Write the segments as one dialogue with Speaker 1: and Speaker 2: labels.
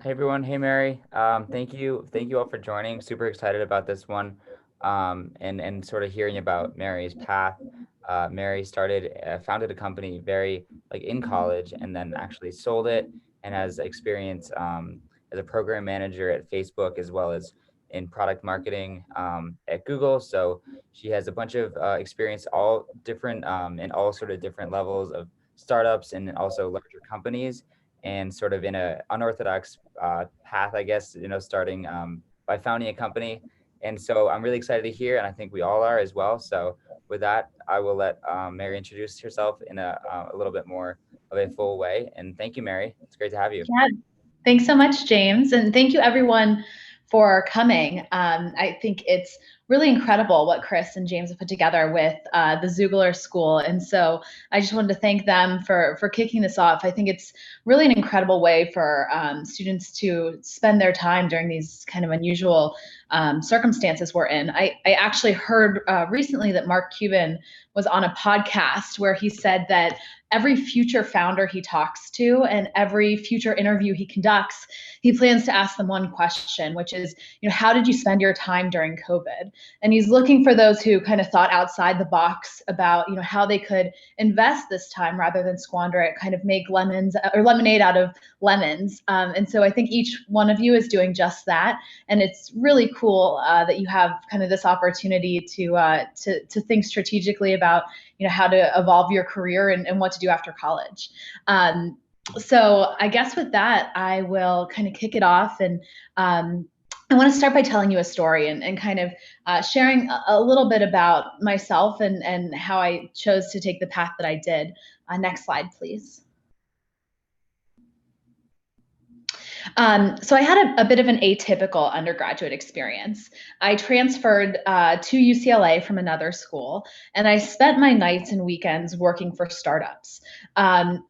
Speaker 1: Hey everyone, hey Mary. Thank you all for joining. Super excited about this one, and sort of hearing about Mary's path. Mary founded a company very like in college, and then actually sold it, and has experience as a program manager at Facebook as well as in product marketing at Google. So she has a bunch of experience, all different in all sort of different levels of startups and also larger companies, and sort of in a unorthodox path, I guess, starting by founding a company. And so I'm really excited to hear, and I think we all are as well. So with that, I will let Mary introduce herself in a little bit more of a full way. And thank you, Mary. It's great to have you.
Speaker 2: Yeah, thanks so much, James. And thank you, everyone, for coming. I think it's really incredible what Chris and James have put together with the Xoogler School. And so I just wanted to thank them for kicking this off. I think it's really an incredible way for students to spend their time during these kind of unusual circumstances we're in. I actually heard recently that Mark Cuban was on a podcast where he said that every future founder he talks to and every future interview he conducts, he plans to ask them one question, which is, how did you spend your time during COVID? And he's looking for those who kind of thought outside the box about, how they could invest this time rather than squander it, kind of make lemons or lemonade out of lemons. And so I think each one of you is doing just that. And it's really cool that you have kind of this opportunity to think strategically about how to evolve your career and what to do after college. So I guess with that, I will kind of kick it off. And I want to start by telling you a story and kind of sharing a little bit about myself and how I chose to take the path that I did. Next slide, please. So I had a bit of an atypical undergraduate experience. I transferred to UCLA from another school, and I spent my nights and weekends working for startups. And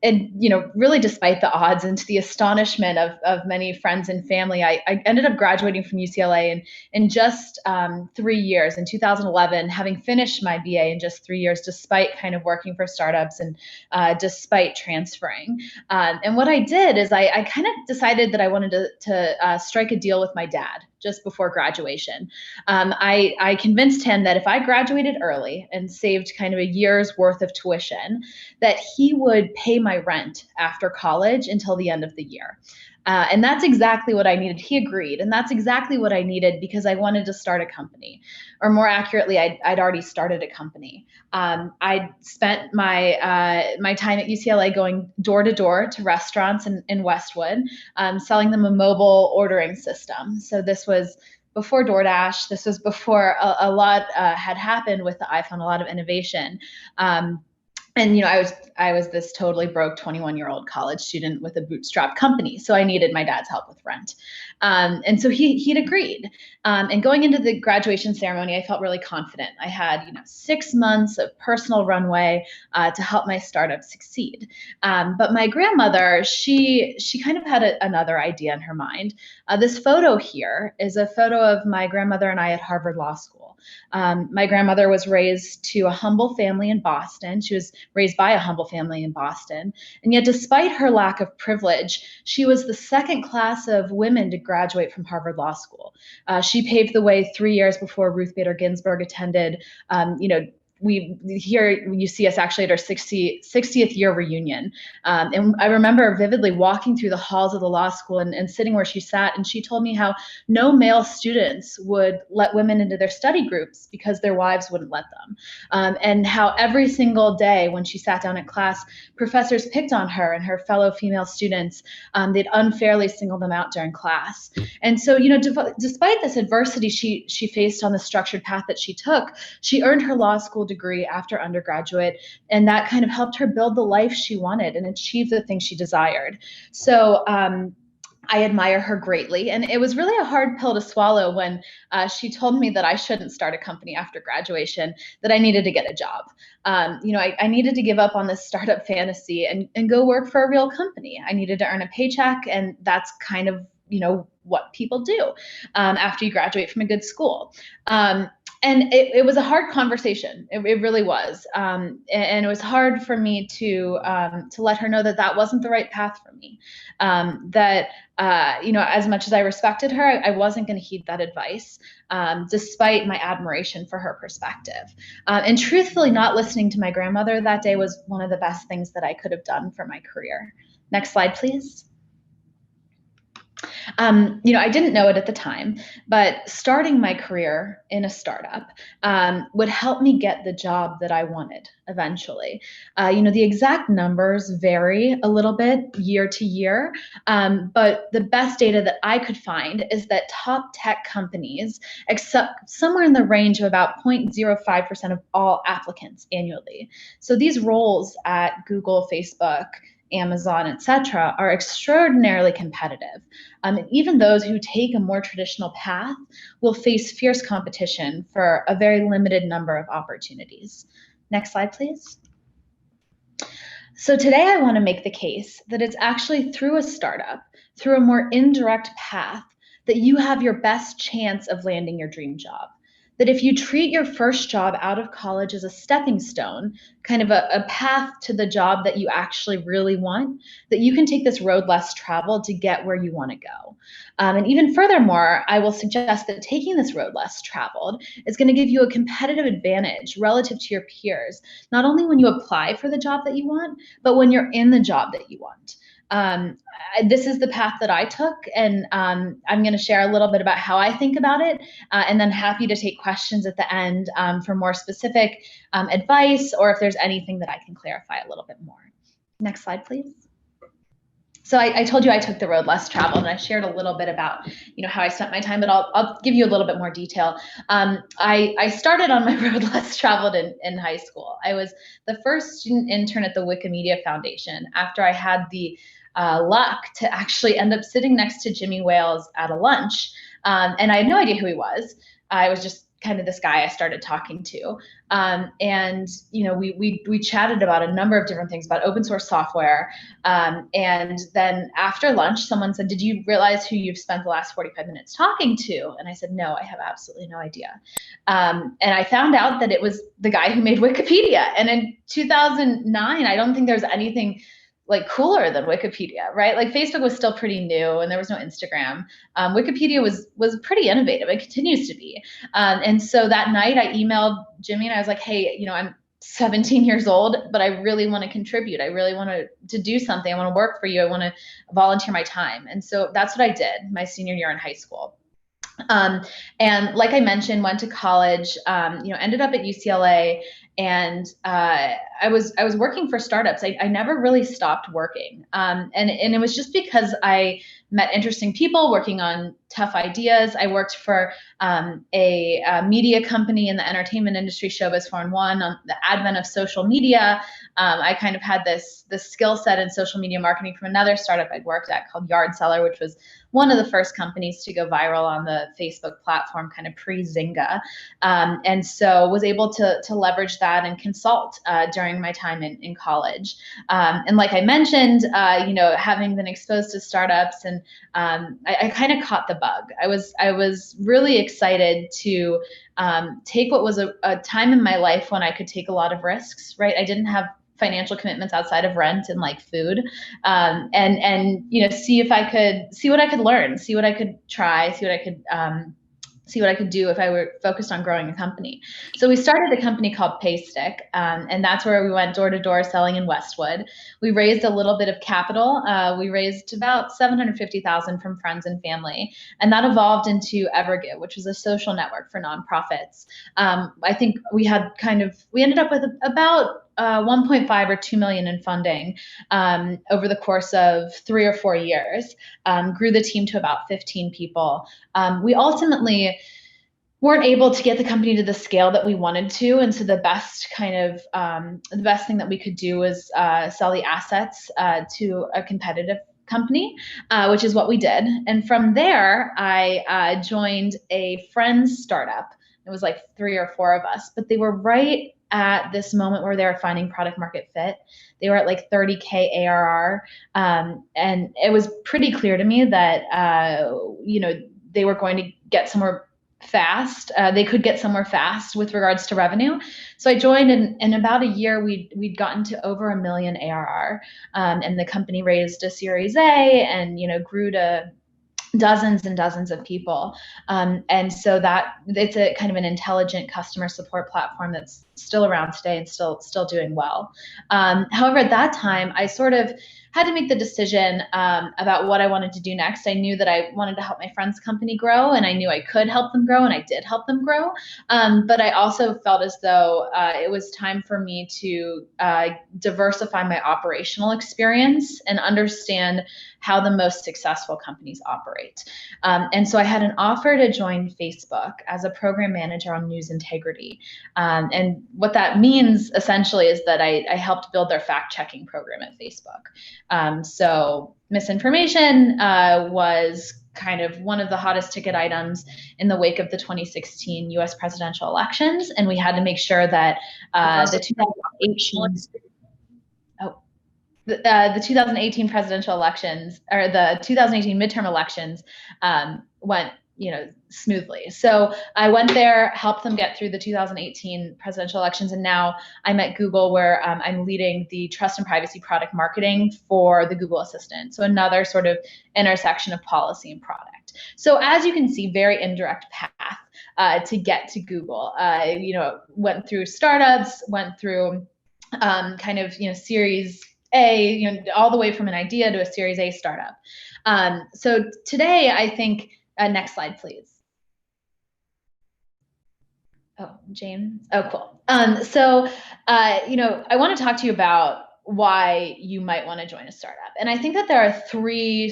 Speaker 2: really despite the odds and to the astonishment of many friends and family, I ended up graduating from UCLA in just 3 years, in 2011, having finished my BA in just 3 years, despite kind of working for startups and despite transferring. And what I did is I kind of decided that I wanted to strike a deal with my dad just before graduation. I convinced him that if I graduated early and saved kind of a year's worth of tuition, that he would pay my rent after college until the end of the year. And that's exactly what I needed. He agreed. And that's exactly what I needed because I wanted to start a company. Or more accurately, I'd already started a company. I'd spent my time at UCLA going door to door to restaurants in Westwood, selling them a mobile ordering system. So this was before DoorDash. This was before a lot had happened with the iPhone, a lot of innovation. And I was this totally broke 21-year-old college student with a bootstrap company, so I needed my dad's help with rent. And so he'd agreed. And going into the graduation ceremony, I felt really confident. I had 6 months of personal runway to help my startup succeed. But my grandmother, she kind of had another idea in her mind. This photo here is a photo of my grandmother and I at Harvard Law School. My grandmother was raised to a humble family in Boston. She was raised by a humble family in Boston. And yet, despite her lack of privilege, she was the second class of women to graduate from Harvard Law School. She paved the way 3 years before Ruth Bader Ginsburg attended. You see us actually at our 60th year reunion. And I remember vividly walking through the halls of the law school and sitting where she sat, and she told me how no male students would let women into their study groups because their wives wouldn't let them. And how every single day when she sat down at class, professors picked on her and her fellow female students. They'd unfairly single them out during class. And so, despite this adversity she faced on the structured path that she took, she earned her law school degree after undergraduate, and that kind of helped her build the life she wanted and achieve the things she desired. So I admire her greatly, and it was really a hard pill to swallow when she told me that I shouldn't start a company after graduation, that I needed to get a job. I needed to give up on this startup fantasy and go work for a real company. I needed to earn a paycheck, and that's kind of what people do after you graduate from a good school. And it was a hard conversation. It really was, and it was hard for me to let her know that that wasn't the right path for me. That as much as I respected her, I wasn't going to heed that advice, despite my admiration for her perspective. And truthfully, not listening to my grandmother that day was one of the best things that I could have done for my career. Next slide, please. I didn't know it at the time, but starting my career in a startup would help me get the job that I wanted eventually. The exact numbers vary a little bit year to year, but the best data that I could find is that top tech companies accept somewhere in the range of about 0.05% of all applicants annually. So these roles at Google, Facebook, Amazon, etc., are extraordinarily competitive. And even those who take a more traditional path will face fierce competition for a very limited number of opportunities. Next slide, please. So today I want to make the case that it's actually through a startup, through a more indirect path, that you have your best chance of landing your dream job. That if you treat your first job out of college as a stepping stone, kind of a path to the job that you actually really want, that you can take this road less traveled to get where you want to go. And even furthermore, I will suggest that taking this road less traveled is going to give you a competitive advantage relative to your peers, not only when you apply for the job that you want, but when you're in the job that you want. This is the path that I took, and I'm going to share a little bit about how I think about it, and then happy to take questions at the end for more specific advice, or if there's anything that I can clarify a little bit more. Next slide, please. So I told you I took the road less traveled, and I shared a little bit about how I spent my time, but I'll give you a little bit more detail. I started on my road less traveled in high school. I was the first student intern at the Wikimedia Foundation after I had the luck to actually end up sitting next to Jimmy Wales at a lunch, and I had no idea who he was. I was just kind of this guy I started talking to. And we chatted about a number of different things about open source software. And then after lunch, someone said, "Did you realize who you've spent the last 45 minutes talking to?" And I said, "No, I have absolutely no idea." And I found out that it was the guy who made Wikipedia. And in 2009, I don't think there's anything like cooler than Wikipedia, right? Like Facebook was still pretty new and there was no Instagram. Wikipedia was pretty innovative. It continues to be. And so that night I emailed Jimmy and I was like, "Hey, I'm 17 years old, but I really want to contribute. I really want to do something. I want to work for you. I want to volunteer my time." And so that's what I did my senior year in high school. And like I mentioned, went to college, ended up at UCLA, and I was working for startups. I never really stopped working, and it was just because I met interesting people working on tough ideas. I worked for a media company in the entertainment industry, Showbiz 4-in-1, on the advent of social media. I kind of had this skill set in social media marketing from another startup I'd worked at called Yard Seller, which was one of the first companies to go viral on the Facebook platform, kind of pre-Zynga. And so was able to leverage that and consult during my time in college. And like I mentioned, having been exposed to startups, and I kind of caught the bug. I was really excited to take what was a time in my life when I could take a lot of risks, right? I didn't have financial commitments outside of rent and like food, and see what I could learn, see what I could try, see what I could do if I were focused on growing a company. So we started a company called Paystick, and that's where we went door to door selling in Westwood. We raised a little bit of capital. We raised about $750,000 from friends and family, and that evolved into Evergive, which was a social network for nonprofits. I think we ended up with about 1.5 or 2 million in funding over the course of 3 or 4 years. Grew the team to about 15 people. We ultimately weren't able to get the company to the scale that we wanted to, and so the best thing that we could do was sell the assets to a competitive company, which is what we did. And from there, I joined a friend's startup. It was like 3 or 4 of us, but they were right at this moment where they were finding product market fit. They were at like 30K ARR. And it was pretty clear to me that, they were going to get somewhere fast. They could get somewhere fast with regards to revenue. So I joined, and in about a year, we'd gotten to over $1 million ARR, and the company raised a Series A, and grew to dozens and dozens of people. And so that it's a kind of an intelligent customer support platform that's still around today and still doing well. However, at that time, I sort of had to make the decision about what I wanted to do next. I knew that I wanted to help my friend's company grow, and I knew I could help them grow, and I did help them grow. But I also felt as though it was time for me to diversify my operational experience and understand how the most successful companies operate. And so I had an offer to join Facebook as a program manager on news integrity. And what that means essentially is that I helped build their fact-checking program at Facebook. So misinformation was kind of one of the hottest ticket items in the wake of the 2016 US presidential elections. And we had to make sure that the 2018 presidential elections, or the 2018 midterm elections, went smoothly. So I went there, helped them get through the 2018 presidential elections, and now I'm at Google, where I'm leading the trust and privacy product marketing for the Google Assistant. So another sort of intersection of policy and product. So as you can see, very indirect path to get to Google. Went through startups, went through Series A, all the way from an idea to a Series A startup. So today, I think, next slide, please. Oh, James. Oh, cool. I want to talk to you about why you might want to join a startup. And I think that there are three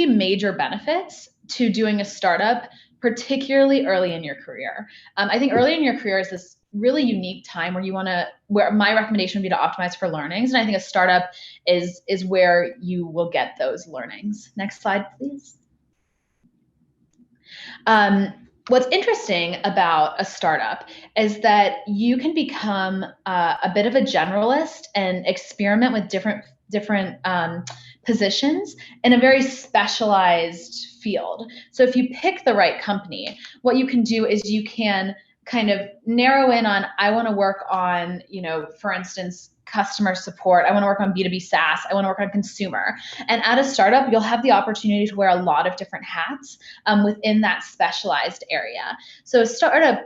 Speaker 2: major benefits to doing a startup, particularly early in your career. I think early in your career is this really unique time where my recommendation would be to optimize for learnings. And I think a startup is where you will get those learnings. Next slide, please. What's interesting about a startup is that you can become a bit of a generalist and experiment with different positions in a very specialized field. So if you pick the right company, what you can do is you can kind of narrow in on, I want to work on, for instance, customer support. I want to work on B2B SaaS. I want to work on consumer. And at a startup, you'll have the opportunity to wear a lot of different hats within that specialized area. So a startup,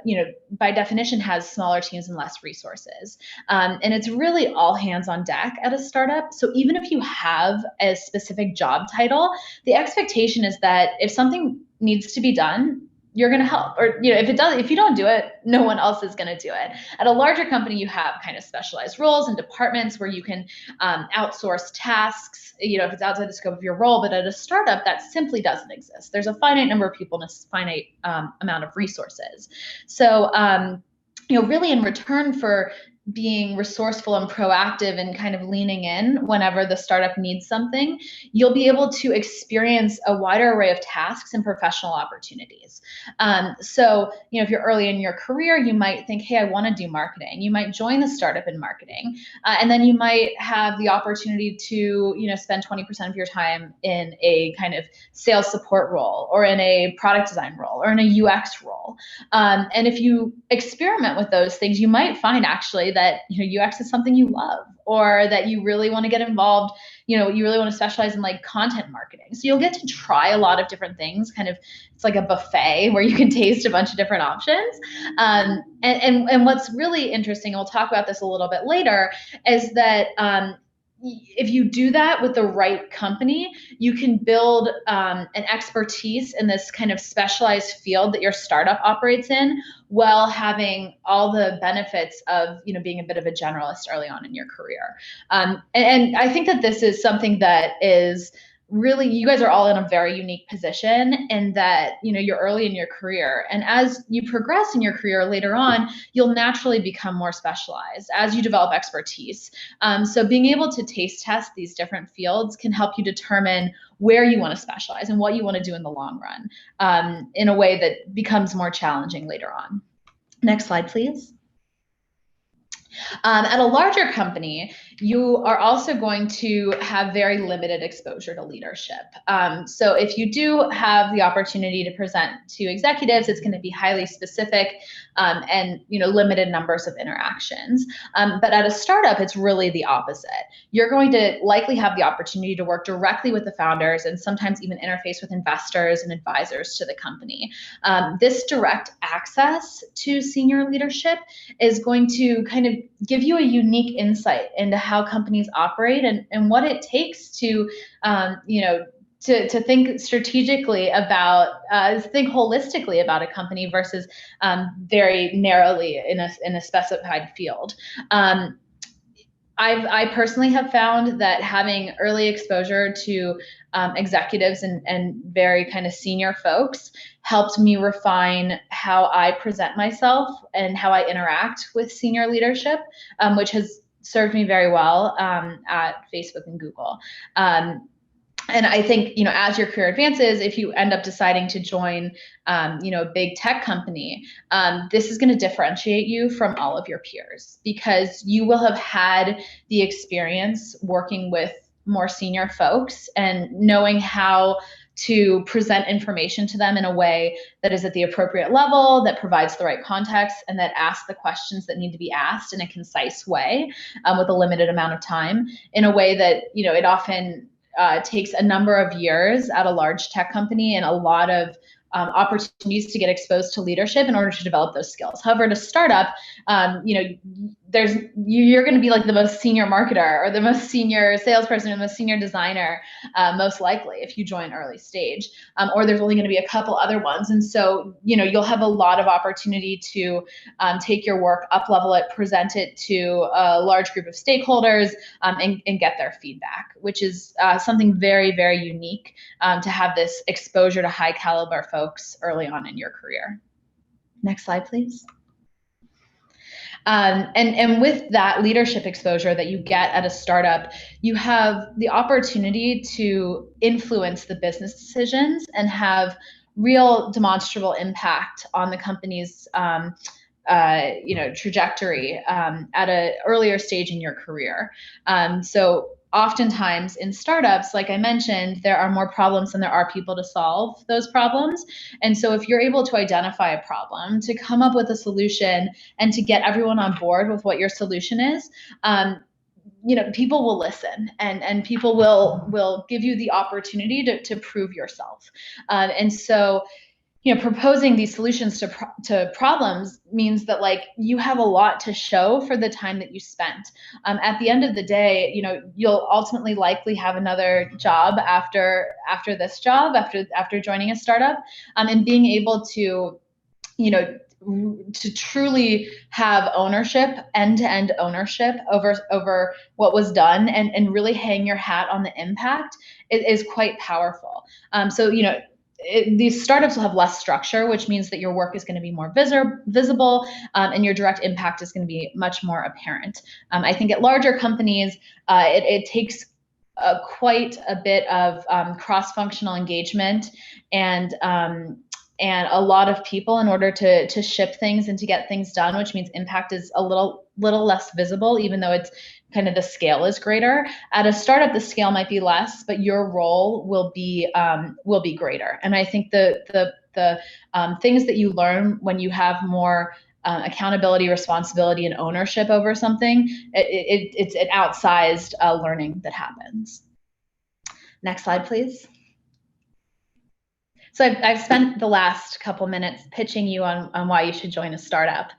Speaker 2: by definition, has smaller teams and less resources. And it's really all hands on deck at a startup. So even if you have a specific job title, the expectation is that if something needs to be done, you're going to help. Or if you don't do it, no one else is going to do it. At a larger company, you have kind of specialized roles and departments where you can outsource tasks, if it's outside the scope of your role. But at a startup, that simply doesn't exist. There's a finite number of people and a finite amount of resources. So really, in return for being resourceful and proactive and kind of leaning in whenever the startup needs something, you'll be able to experience a wider array of tasks and professional opportunities. So, if you're early in your career, you might think, hey, I want to do marketing. You might join a startup in marketing, and then you might have the opportunity to, spend 20% of your time in a kind of sales support role, or in a product design role, or in a UX role. And if you experiment with those things, you might find actually that UX is something you love, or that you really want to get involved, you really want to specialize in like content marketing. So you'll get to try a lot of different things. Kind of, it's like a buffet where you can taste a bunch of different options. And what's really interesting, and we'll talk about this a little bit later, is that if you do that with the right company, you can build an expertise in this kind of specialized field that your startup operates in, while having all the benefits of being a bit of a generalist early on in your career. And I think that this is something that is really, you guys are all in a very unique position in that you're early in your career, and as you progress in your career later on, you'll naturally become more specialized as you develop expertise. So being able to taste test these different fields can help you determine where you want to specialize and what you want to do in the long run, in a way that becomes more challenging later on. Next slide, please. At a larger company, you are also going to have very limited exposure to leadership. So if you do have the opportunity to present to executives, it's going to be highly specific and limited numbers of interactions. But at a startup, it's really the opposite. You're going to likely have the opportunity to work directly with the founders and sometimes even interface with investors and advisors to the company. This direct access to senior leadership is going to kind of give you a unique insight into how companies operate and what it takes to, to think strategically about, think holistically about a company versus very narrowly in a specified field. I personally have found that having early exposure to executives and very kind of senior folks helped me refine how I present myself and how I interact with senior leadership, which has served me very well at Facebook and Google. And I think, as your career advances, if you end up deciding to join, a big tech company, this is going to differentiate you from all of your peers because you will have had the experience working with more senior folks and knowing how to present information to them in a way that is at the appropriate level, that provides the right context, and that asks the questions that need to be asked in a concise way with a limited amount of time, in a way that, it often takes a number of years at a large tech company and a lot of opportunities to get exposed to leadership in order to develop those skills. However, at a startup, you're going to be like the most senior marketer or the most senior salesperson or the most senior designer, most likely if you join early stage, or there's only going to be a couple other ones. And so, you'll have a lot of opportunity to take your work, up level it, present it to a large group of stakeholders, and get their feedback, which is something very, very unique to have this exposure to high caliber folks early on in your career. Next slide, please. And with that leadership exposure that you get at a startup, you have the opportunity to influence the business decisions and have real demonstrable impact on the company's trajectory at an earlier stage in your career. So oftentimes in startups, like I mentioned, there are more problems than there are people to solve those problems. And so if you're able to identify a problem, to come up with a solution, and to get everyone on board with what your solution is, people will listen, and people will give you the opportunity to prove yourself. And so proposing these solutions to problems means that you have a lot to show for the time that you spent. At the end of the day, you'll ultimately likely have another job after this job, after joining a startup, and being able to to truly have ownership, end-to-end ownership over what was done, and really hang your hat on the impact is quite powerful. So these startups will have less structure, which means that your work is going to be more visible, and your direct impact is going to be much more apparent. I think at larger companies, it takes quite a bit of cross-functional engagement and a lot of people in order to ship things and to get things done, which means impact is a little less visible, even though it's kind of the scale is greater. At a startup, the scale might be less, but your role will be greater. And I think the things that you learn when you have more accountability, responsibility, and ownership over something, it's an outsized learning that happens. Next slide, please. So I've spent the last couple minutes pitching you on why you should join a startup,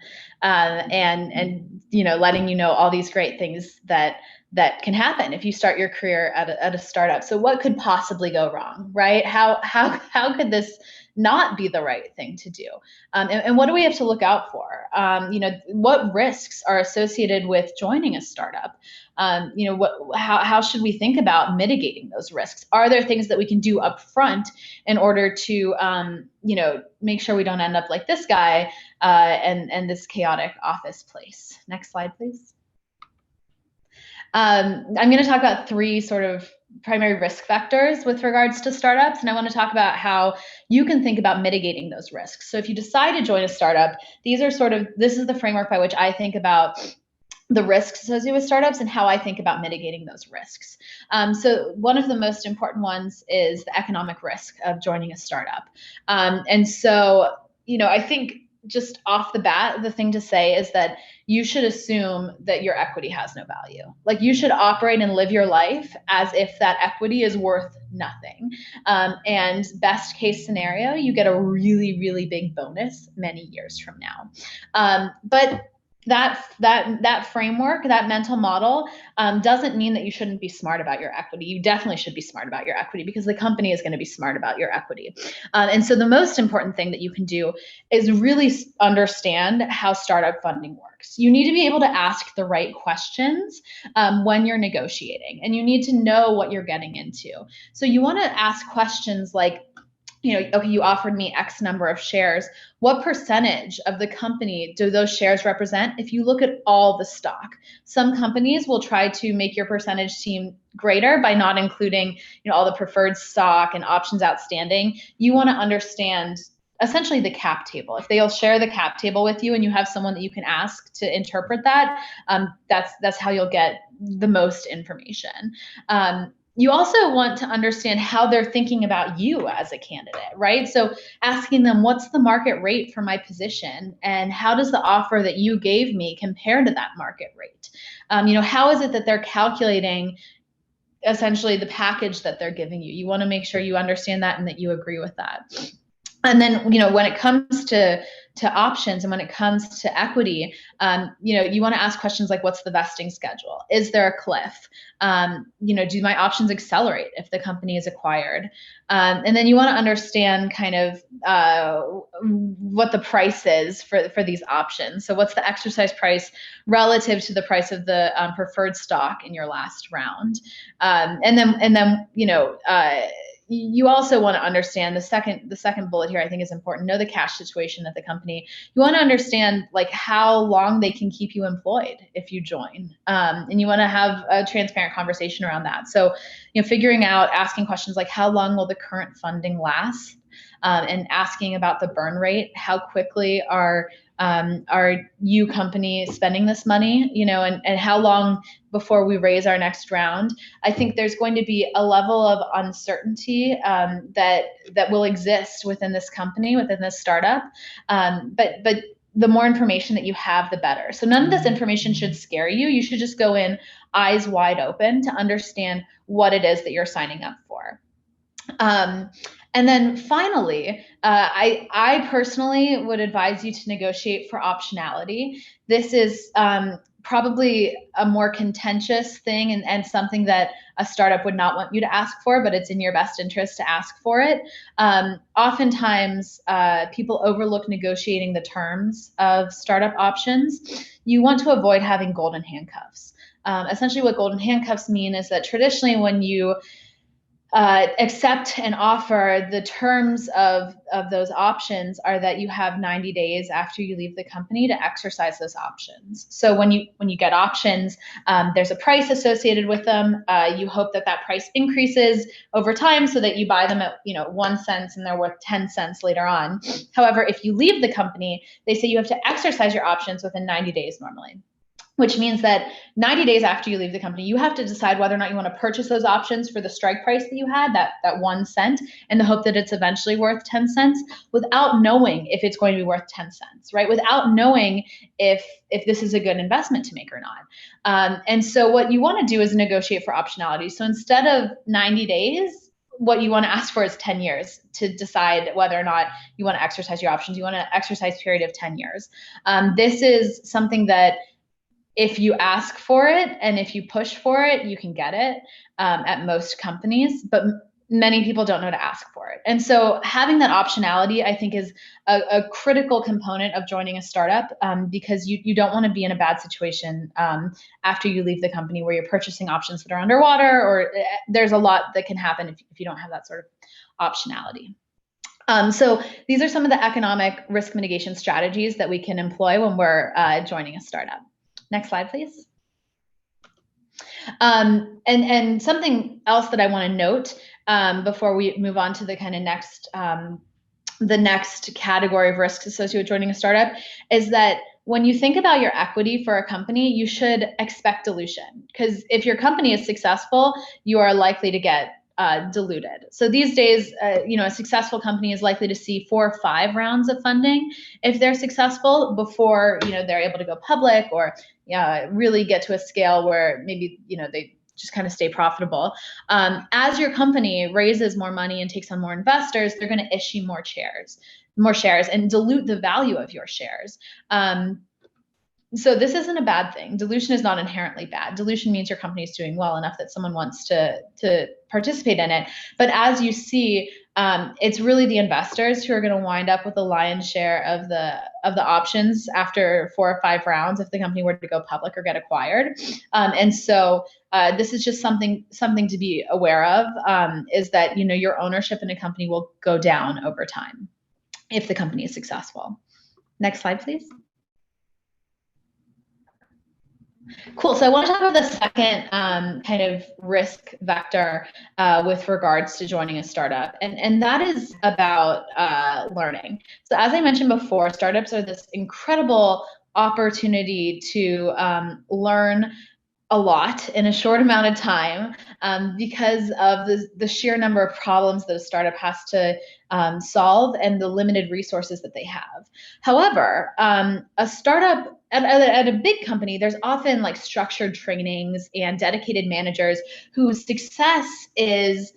Speaker 2: and letting you know all these great things that can happen if you start your career at a startup. So what could possibly go wrong, right? How could this not be the right thing to do? And what do we have to look out for? What risks are associated with joining a startup? How should we think about mitigating those risks? Are there things that we can do up front in order to make sure we don't end up like this guy and this chaotic office place? Next slide, please. I'm going to talk about three sort of primary risk factors with regards to startups, and I want to talk about how you can think about mitigating those risks. So if you decide to join a startup, this is the framework by which I think about the risks associated with startups and how I think about mitigating those risks. So one of the most important ones is the economic risk of joining a startup. And so, I think just off the bat, the thing to say is that you should assume that your equity has no value. Like, you should operate and live your life as if that equity is worth nothing. And best case scenario, you get a really, really big bonus many years from now. But that framework, that mental model, doesn't mean that you shouldn't be smart about your equity. You definitely should be smart about your equity, because the company is going to be smart about your equity. And so the most important thing that you can do is really understand how startup funding works. You need to be able to ask the right questions when you're negotiating, and you need to know what you're getting into. So you want to ask questions like, okay, you offered me X number of shares. What percentage of the company do those shares represent? If you look at all the stock, some companies will try to make your percentage seem greater by not including, all the preferred stock and options outstanding. You want to understand essentially the cap table. If they'll share the cap table with you and you have someone that you can ask to interpret that, that's how you'll get the most information. You also want to understand how they're thinking about you as a candidate, right? So asking them, what's the market rate for my position? And how does the offer that you gave me compare to that market rate? How is it that they're calculating essentially the package that they're giving you? You want to make sure you understand that and that you agree with that. And then, when it comes to options and when it comes to equity, you want to ask questions like, what's the vesting schedule? Is there a cliff? Do my options accelerate if the company is acquired? And then you want to understand kind of what the price is for these options. So what's the exercise price relative to the price of the preferred stock in your last round? And then you also want to understand the second bullet here, I think, is important. Know the cash situation at the company. You want to understand like how long they can keep you employed if you join, and you want to have a transparent conversation around that. So, figuring out, asking questions like, how long will the current funding last, and asking about the burn rate. How quickly are you company spending this money? And how long before we raise our next round? I think there's going to be a level of uncertainty that will exist within this company, within this startup. But the more information that you have, the better. So none of this information should scare you. You should just go in eyes wide open to understand what it is that you're signing up for. And then finally, I personally would advise you to negotiate for optionality. This is probably a more contentious thing and something that a startup would not want you to ask for, but it's in your best interest to ask for it. Oftentimes, people overlook negotiating the terms of startup options. You want to avoid having golden handcuffs. Essentially, what golden handcuffs mean is that traditionally when you accept and offer, the terms of those options are that you have 90 days after you leave the company to exercise those options. So when you get options, there's a price associated with them. You hope that price increases over time so that you buy them at 1 cent and they're worth 10 cents later on. However, if you leave the company, they say you have to exercise your options within 90 days normally, which means that 90 days after you leave the company, you have to decide whether or not you want to purchase those options for the strike price that you had, that 1 cent, in the hope that it's eventually worth 10 cents, without knowing if it's going to be worth 10 cents, right? Without knowing if this is a good investment to make or not. And so what you want to do is negotiate for optionality. So instead of 90 days, what you want to ask for is 10 years to decide whether or not you want to exercise your options. You want an exercise period of 10 years. This is something that, if you ask for it and if you push for it, you can get it at most companies, but many people don't know to ask for it. And so having that optionality, I think, is a critical component of joining a startup, because you don't want to be in a bad situation after you leave the company where you're purchasing options that are underwater, or there's a lot that can happen if you don't have that sort of optionality. So these are some of the economic risk mitigation strategies that we can employ when we're joining a startup. Next slide, please. And something else that I want to note before we move on to the kind of the next category of risks associated with joining a startup is that when you think about your equity for a company, you should expect dilution, because if your company is successful, you are likely to get diluted. So these days, a successful company is likely to see 4 or 5 rounds of funding if they're successful before they're able to go public or really get to a scale where maybe they just kind of stay profitable. As your company raises more money and takes on more investors, they're going to issue more shares and dilute the value of your shares. So this isn't a bad thing. Dilution is not inherently bad. Dilution means your company is doing well enough that someone wants to participate in it. But as you see, it's really the investors who are going to wind up with the lion's share of the options after 4 or 5 rounds if the company were to go public or get acquired. And so this is just something to be aware of, is that your ownership in a company will go down over time if the company is successful. Next slide, please. Cool. So I want to talk about the second kind of risk vector with regards to joining a startup, and that is about learning. So as I mentioned before, startups are this incredible opportunity to learn a lot in a short amount of time, because of the sheer number of problems that a startup has to solve and the limited resources that they have. However, a startup at a big company, there's often like structured trainings and dedicated managers whose success is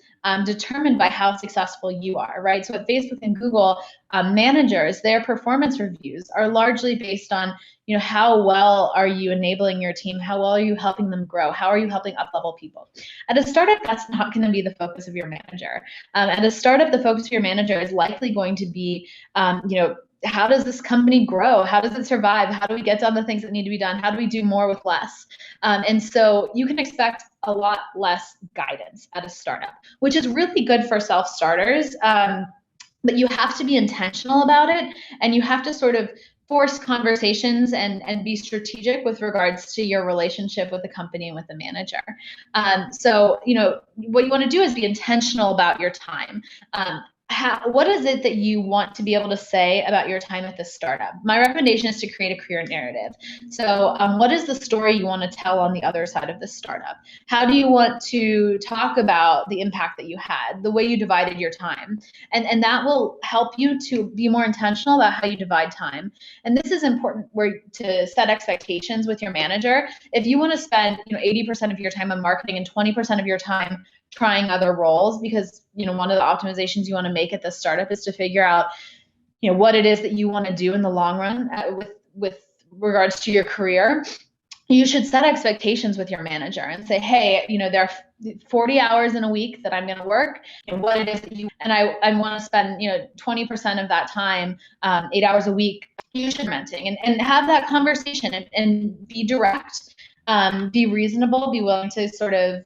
Speaker 2: determined by how successful you are, right? So at Facebook and Google, managers, their performance reviews are largely based on, how well are you enabling your team? How well are you helping them grow? How are you helping up-level people? At a startup, that's not going to be the focus of your manager. At a startup, the focus of your manager is likely going to be, how does this company grow? How does it survive? How do we get done the things that need to be done? How do we do more with less? And so you can expect a lot less guidance at a startup, which is really good for self-starters. But you have to be intentional about it, and you have to sort of force conversations and be strategic with regards to your relationship with the company and with the manager. So, what you want to do is be intentional about your time. What is it that you want to be able to say about your time at this startup? My recommendation is to create a career narrative. So what is the story you want to tell on the other side of this startup? How do you want to talk about the impact that you had, the way you divided your time? And that will help you to be more intentional about how you divide time. And this is important to set expectations with your manager. If you want to spend 80% of your time on marketing and 20% of your time trying other roles, because one of the optimizations you want to make at the startup is to figure out what it is that you want to do in the long run with regards to your career. You should set expectations with your manager and say, hey, there are 40 hours in a week that I'm going to work, and what it is that I want to spend 20% of that time, 8 hours a week, you should menting and have that conversation and be direct. Be reasonable, be willing to sort of,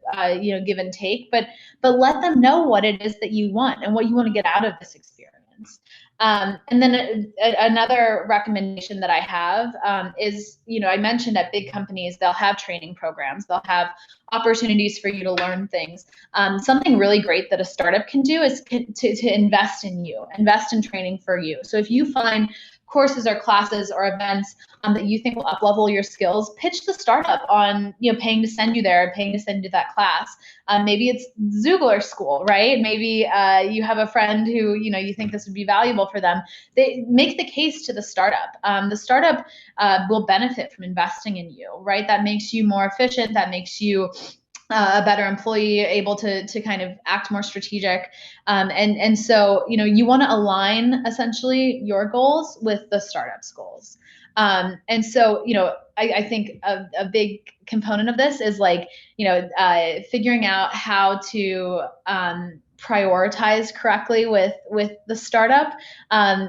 Speaker 2: give and take, but let them know what it is that you want and what you want to get out of this experience. And then another recommendation that I have is, I mentioned at big companies, they'll have training programs, they'll have opportunities for you to learn things. Something really great that a startup can do is to invest in you, invest in training for you. So if you find courses or classes or events that you think will up-level your skills, pitch the startup on paying to send you there, paying to send you that class. Maybe it's Xoogler school, right? Maybe you have a friend who you think this would be valuable for them. They make the case to the startup. The startup will benefit from investing in you, right? That makes you more efficient. That makes you a better employee, able to kind of act more strategic. And so, you want to align essentially your goals with the startup's goals. And so, I think a big component of this is figuring out how to prioritize correctly with the startup.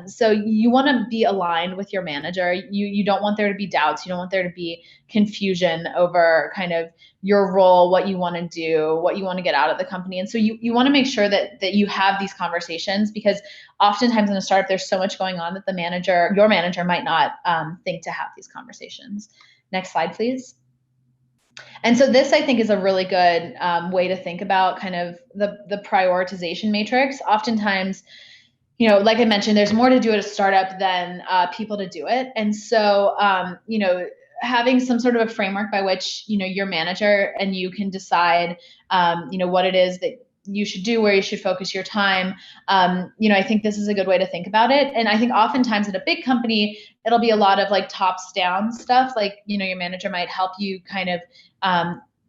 Speaker 2: So you want to be aligned with your manager. You don't want there to be doubts. You don't want there to be confusion over kind of your role, what you want to do, what you want to get out of the company. And so you want to make sure that you have these conversations, because oftentimes in a startup, there's so much going on that your manager might not think to have these conversations. Next slide, please. And so this, I think, is a really good way to think about kind of the prioritization matrix. Oftentimes, like I mentioned, there's more to do at a startup than people to do it. And so, having some sort of a framework by which, your manager and you can decide, what it is that you should do, where you should focus your time. I think this is a good way to think about it. And I think oftentimes at a big company, it'll be a lot of like tops down stuff. Like, your manager might help you kind of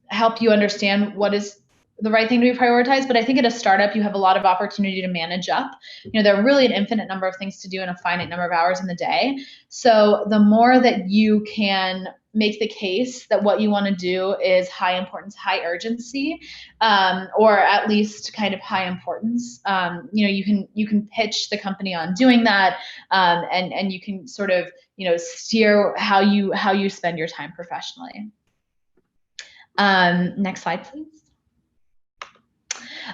Speaker 2: help you understand what is the right thing to be prioritized. But I think at a startup, you have a lot of opportunity to manage up. There are really an infinite number of things to do in a finite number of hours in the day. So the more that you can make the case that what you want to do is high importance, high urgency, or at least kind of high importance, you can pitch the company on doing that, and you can sort of steer how you spend your time professionally. Next slide, please.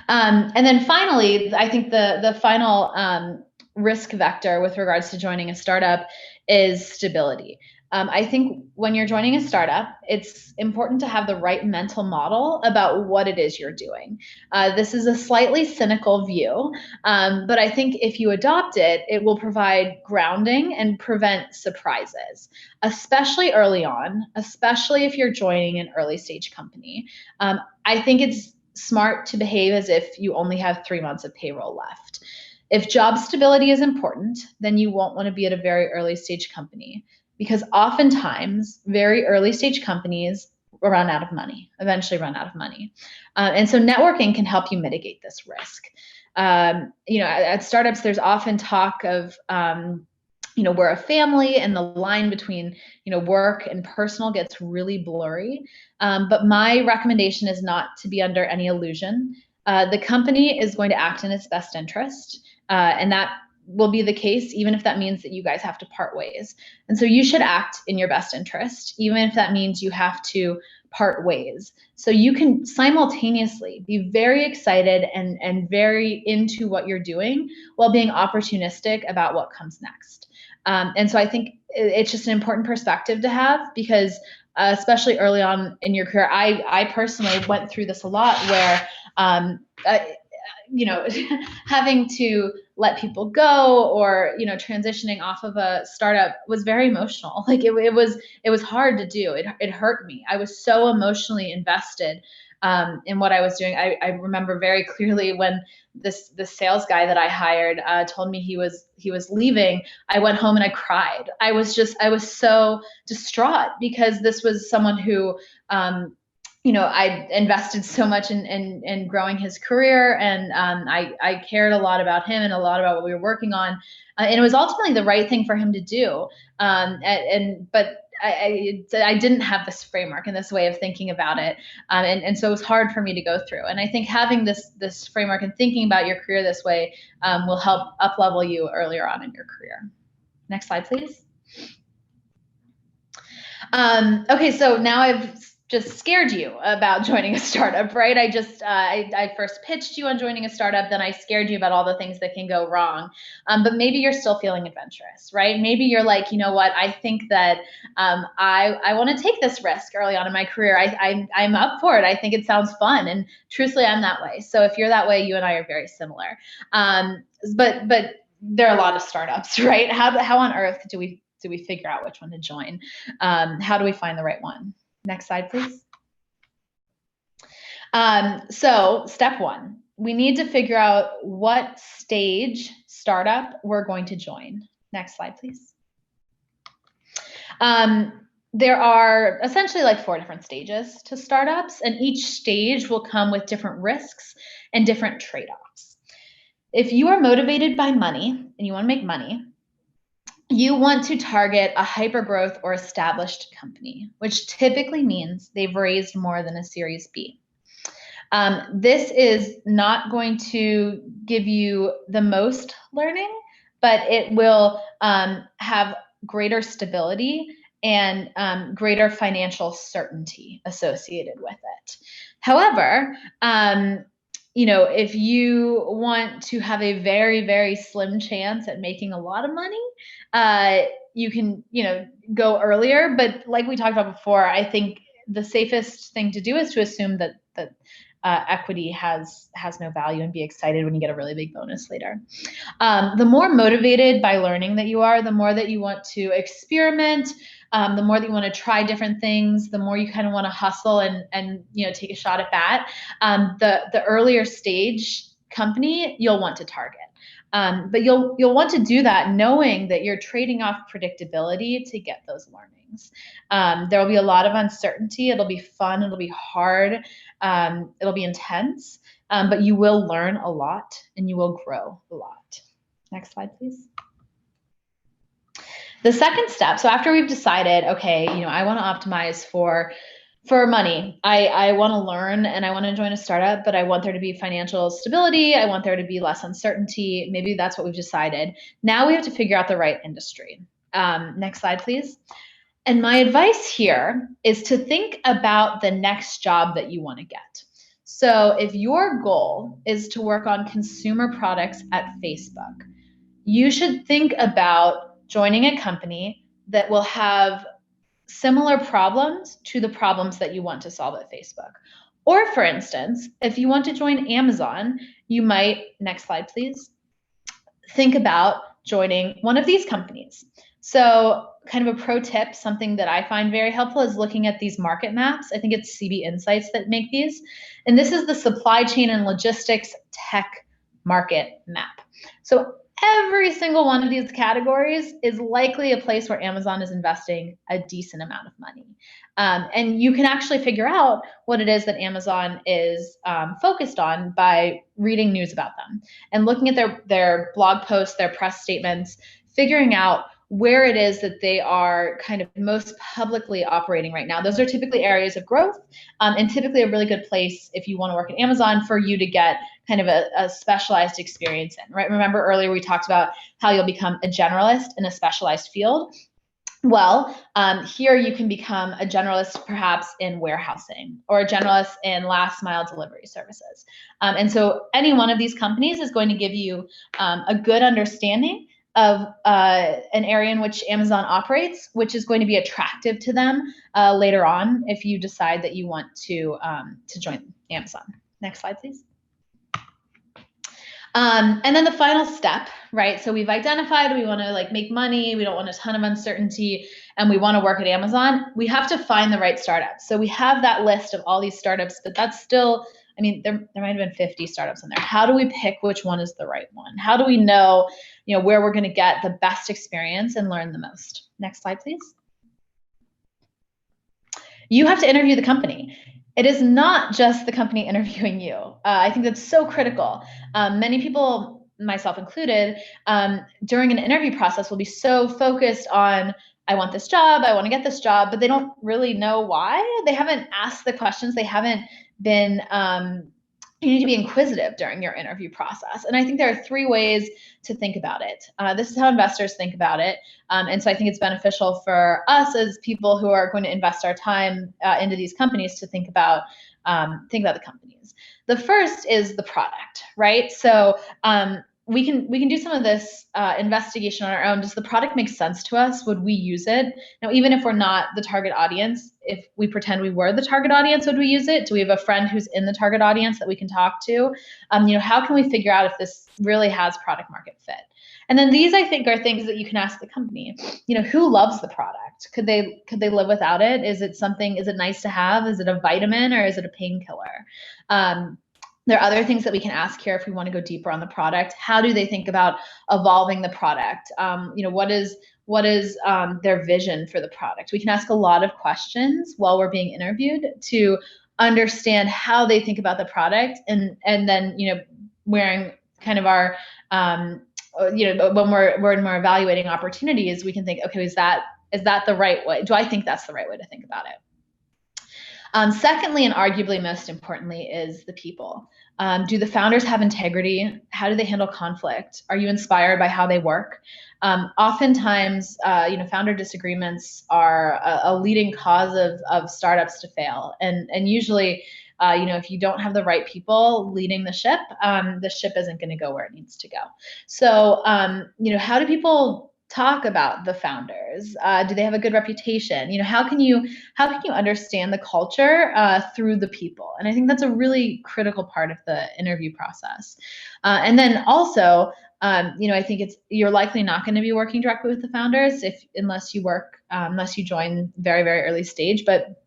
Speaker 2: And then finally, I think the final risk vector with regards to joining a startup is stability. I think when you're joining a startup, it's important to have the right mental model about what it is you're doing. This is a slightly cynical view, but I think if you adopt it, it will provide grounding and prevent surprises, especially early on, especially if you're joining an early stage company. I think it's smart to behave as if you only have 3 months of payroll left. If job stability is important, then you won't want to be at a very early stage company, because oftentimes very early stage companies eventually run out of money. And so networking can help you mitigate this risk. At startups, there's often talk of, we're a family, and the line between, work and personal gets really blurry. But my recommendation is not to be under any illusion. The company is going to act in its best interest, and that will be the case even if that means that you guys have to part ways. And so you should act in your best interest, even if that means you have to part ways. So you can simultaneously be very excited and very into what you're doing while being opportunistic about what comes next. And so I think it's just an important perspective to have, because especially early on in your career, I personally went through this a lot where, having to let people go, or, transitioning off of a startup was very emotional. Like it was hard to do. It hurt me. I was so emotionally invested in what I was doing. I remember very clearly when this sales guy that I hired told me he was leaving. I went home and I cried. I was so distraught, because this was someone who, I invested so much in growing his career, and I cared a lot about him and a lot about what we were working on, and it was ultimately the right thing for him to do. But I didn't have this framework and this way of thinking about it, and so it was hard for me to go through. And I think having this framework and thinking about your career this way will help up-level you earlier on in your career. Next slide, please. Okay, so now I've just scared you about joining a startup, right? I first pitched you on joining a startup, then I scared you about all the things that can go wrong. But maybe you're still feeling adventurous, right? Maybe you're like, you know what? I think that I want to take this risk early on in my career. I'm up for it. I think it sounds fun, and truthfully, I'm that way. So if you're that way, you and I are very similar. But there are a lot of startups, right? How on earth do we figure out which one to join? How do we find the right one? Next slide, please. So step one, we need to figure out what stage startup we're going to join. Next slide, please. There are essentially like 4 different stages to startups, and each stage will come with different risks and different trade-offs. If you are motivated by money and you want to make money, you want to target a hypergrowth or established company, which typically means they've raised more than a Series B. This is not going to give you the most learning, but it will have greater stability and greater financial certainty associated with it. However, if you want to have a very, very slim chance at making a lot of money, you can, go earlier. But like we talked about before, I think the safest thing to do is to assume that equity has no value, and be excited when you get a really big bonus later. The more motivated by learning that you are, the more that you want to experiment, the more that you want to try different things, the more you kind of want to hustle and take a shot at that. The earlier stage company you'll want to target. But you'll want to do that knowing that you're trading off predictability to get those learnings. There will be a lot of uncertainty. It'll be fun. It'll be hard. It'll be intense. But you will learn a lot and you will grow a lot. Next slide, please. The second step, so after we've decided, okay, I want to optimize for money. I want to learn and I want to join a startup, but I want there to be financial stability. I want there to be less uncertainty. Maybe that's what we've decided. Now we have to figure out the right industry. Next slide, please. And my advice here is to think about the next job that you want to get. So if your goal is to work on consumer products at Facebook, you should think about joining a company that will have similar problems to the problems that you want to solve at Facebook. Or for instance, if you want to join Amazon, you might, next slide please, think about joining one of these companies. So kind of a pro tip, something that I find very helpful is looking at these market maps. I think it's CB Insights that make these. And this is the supply chain and logistics tech market map. So every single one of these categories is likely a place where Amazon is investing a decent amount of money. And you can actually figure out what it is that Amazon is focused on by reading news about them and looking at their blog posts, their press statements, figuring out where it is that they are kind of most publicly operating right now. Those are typically areas of growth and typically a really good place if you want to work at Amazon for you to get kind of a specialized experience in, right? Remember earlier we talked about how you'll become a generalist in a specialized field. Well, here you can become a generalist perhaps in warehousing or a generalist in last mile delivery services. And so any one of these companies is going to give you a good understanding of an area in which Amazon operates, which is going to be attractive to them later on if you decide that you want to join Amazon. Next slide, please. And then the final step, right? So we've identified we want to make money, we don't want a ton of uncertainty, and we want to work at Amazon. We have to find the right startups. So we have that list of all these startups, but that's still, there might have been 50 startups in there. How do we pick which one is the right one? How do we know, where we're going to get the best experience and learn the most? Next slide, please. You have to interview the company. It is not just the company interviewing you. I think that's so critical. Many people, myself included, during an interview process will be so focused on, I want this job, I want to get this job, but they don't really know why. They haven't asked the questions. They haven't been, you need to be inquisitive during your interview process. And I think there are 3 ways to think about it. This is how investors think about it. And so I think it's beneficial for us as people who are going to invest our time into these companies to think about the companies. The first is the product, right? So we can do some of this investigation on our own. Does the product make sense to us? Would we use it? Now, even if we're not the target audience, if we pretend we were the target audience, would we use it? Do we have a friend who's in the target audience that we can talk to? How can we figure out if this really has product market fit? And then these, I think, are things that you can ask the company. Who loves the product? Could they live without it? Is it nice to have? Is it a vitamin or is it a painkiller? There are other things that we can ask here if we want to go deeper on the product. How do they think about evolving the product? What is their vision for the product? We can ask a lot of questions while we're being interviewed to understand how they think about the product, and then wearing kind of our when we're evaluating opportunities, we can think, okay, is that the right way? Do I think that's the right way to think about it? Secondly, and arguably most importantly, is the people. Do the founders have integrity? How do they handle conflict? Are you inspired by how they work? Oftentimes, founder disagreements are a leading cause of startups to fail. And usually, if you don't have the right people leading the ship isn't going to go where it needs to go. So, how do people talk about the founders? Do they have a good reputation? How can you understand the culture through the people? And I think that's a really critical part of the interview process. And then also, I think you're likely not going to be working directly with the founders unless you join very, very early stage. But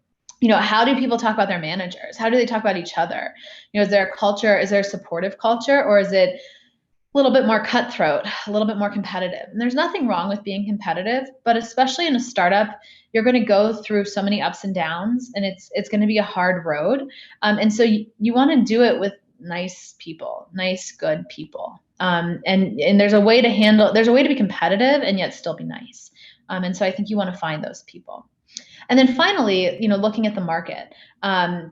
Speaker 2: how do people talk about their managers? How do they talk about each other? Is there a culture? Is there a supportive culture, or is it a little bit more cutthroat, a little bit more competitive? And there's nothing wrong with being competitive, but especially in a startup, you're going to go through so many ups and downs, and it's going to be a hard road. And so you want to do it with nice people, nice, good people. And there's a way to be competitive and yet still be nice. And so I think you want to find those people. And then finally, looking at the market,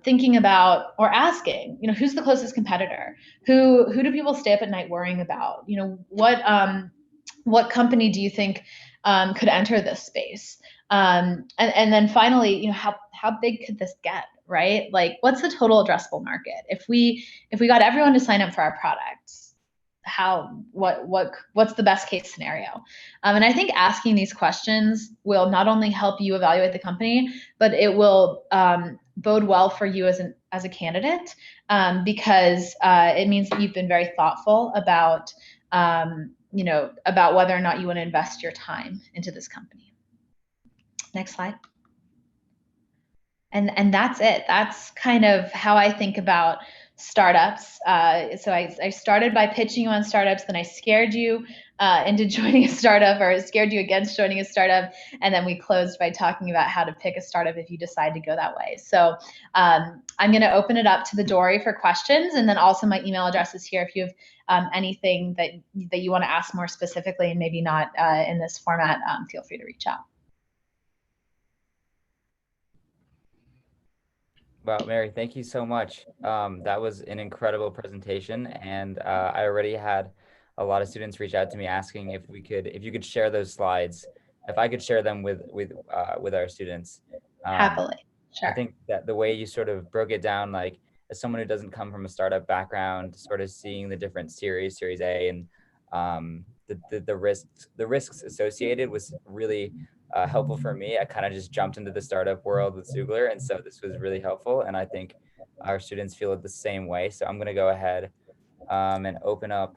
Speaker 2: thinking about or asking, who's the closest competitor? Who do people stay up at night worrying about? What company do you think could enter this space? And then finally, how big could this get? Right? Like, what's the total addressable market? If we got everyone to sign up for our products, what's the best case scenario? And I think asking these questions will not only help you evaluate the company, but it will bode well for you as a candidate, because it means that you've been very thoughtful about whether or not you want to invest your time into this company. Next slide. And that's it. That's kind of how I think about startups. So I started by pitching you on startups, then I scared you into joining a startup, or scared you against joining a startup, and then we closed by talking about how to pick a startup if you decide to go that way. So I'm going to open it up to the Dory for questions, and then also my email address is here if you have anything that you want to ask more specifically, and maybe not in this format, feel free to reach out.
Speaker 1: Wow, Mary, thank you so much. That was an incredible presentation, and I already had a lot of students reach out to me asking if you could share those slides, if I could share them with our students.
Speaker 2: Happily, sure.
Speaker 1: I think that the way you sort of broke it down, like as someone who doesn't come from a startup background, sort of seeing the different Series A, and the risks associated was really helpful for me. I kind of just jumped into the startup world with Xoogler, and so this was really helpful. And I think our students feel it the same way. So I'm going to go ahead and open up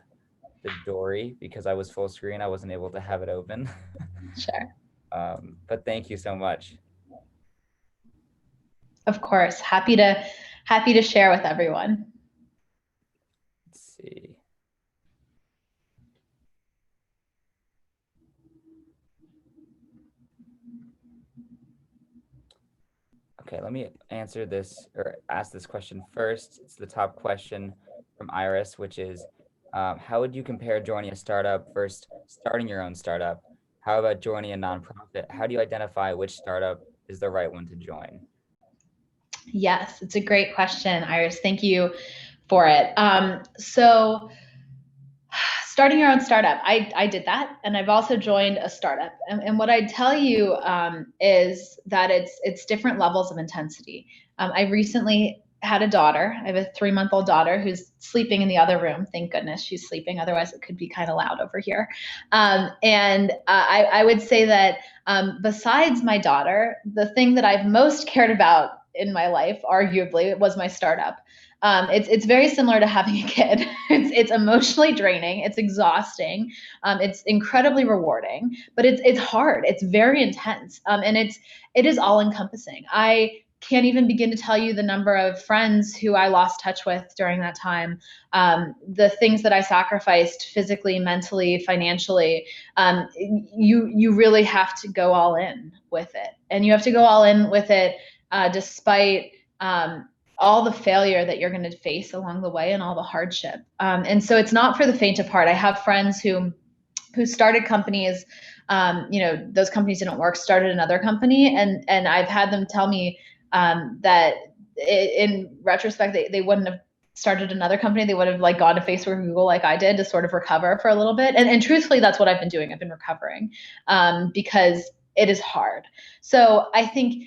Speaker 1: the Dory because I was full screen. I wasn't able to have it open.
Speaker 2: Sure.
Speaker 1: But thank you so much.
Speaker 2: Of course, happy to share with everyone.
Speaker 1: Let's see. Okay, let me answer this or ask this question first. It's the top question from Iris, which is, how would you compare joining a startup versus starting your own startup? How about joining a nonprofit? How do you identify which startup is the right one to join?
Speaker 2: Yes, it's a great question, Iris. Thank you for it. So starting your own startup, I did that, and I've also joined a startup. And what I'd tell you is that it's different levels of intensity. I recently had a daughter. I have a 3-month-old daughter who's sleeping in the other room. Thank goodness she's sleeping. Otherwise, it could be kind of loud over here. And I would say that besides my daughter, the thing that I've most cared about in my life, arguably, was my startup. It's very similar to having a kid. It's emotionally draining. It's exhausting. It's incredibly rewarding, but it's hard. It's very intense, and it is all encompassing. I can't even begin to tell you the number of friends who I lost touch with during that time. The things that I sacrificed physically, mentally, financially. You really have to go all in with it, and you have to go all in with it despite all the failure that you're going to face along the way and all the hardship. And so it's not for the faint of heart. I have friends who started companies, those companies didn't work, started another company. And I've had them tell me that in retrospect, they wouldn't have started another company. They would have gone to Facebook or Google like I did to sort of recover for a little bit. And truthfully, that's what I've been doing. I've been recovering because it is hard. So I think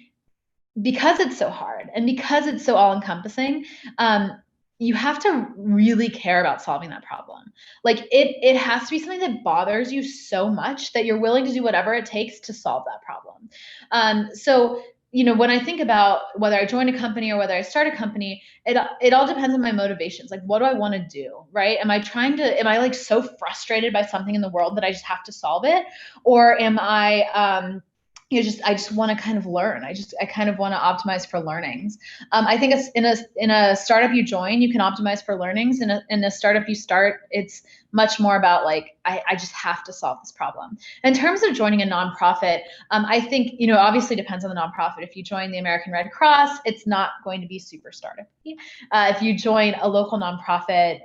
Speaker 2: because it's so hard and because it's so all encompassing, you have to really care about solving that problem. Like it has to be something that bothers you so much that you're willing to do whatever it takes to solve that problem. So when I think about whether I join a company or whether I start a company, it all depends on my motivations. Like, what do I want to do, right? Am I like so frustrated by something in the world that I just have to solve it, or am I I just want to kind of learn. I kind of want to optimize for learnings. I think it's in a startup you join, you can optimize for learnings. In a startup you start, it's much more about like, I just have to solve this problem. In terms of joining a nonprofit, I think, obviously depends on the nonprofit. If you join the American Red Cross, it's not going to be super startup. If you join a local nonprofit,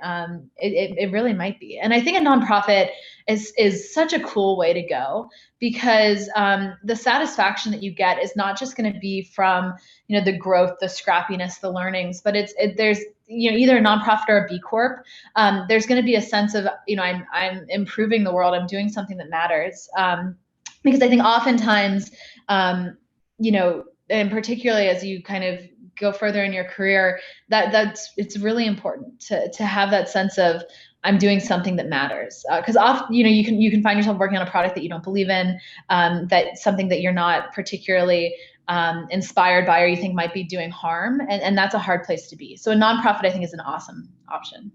Speaker 2: it really might be. And I think a nonprofit is such a cool way to go, because the satisfaction that you get is not just going to be from the growth, the scrappiness, the learnings, but there's either a nonprofit or a B Corp. There's going to be a sense of I'm improving the world, I'm doing something that matters, because I think oftentimes and particularly as you kind of go further in your career, it's really important to have that sense of I'm doing something that matters, because often you can find yourself working on a product that you don't believe in, that something that you're not particularly inspired by or you think might be doing harm, and that's a hard place to be. So a nonprofit I think is an awesome option.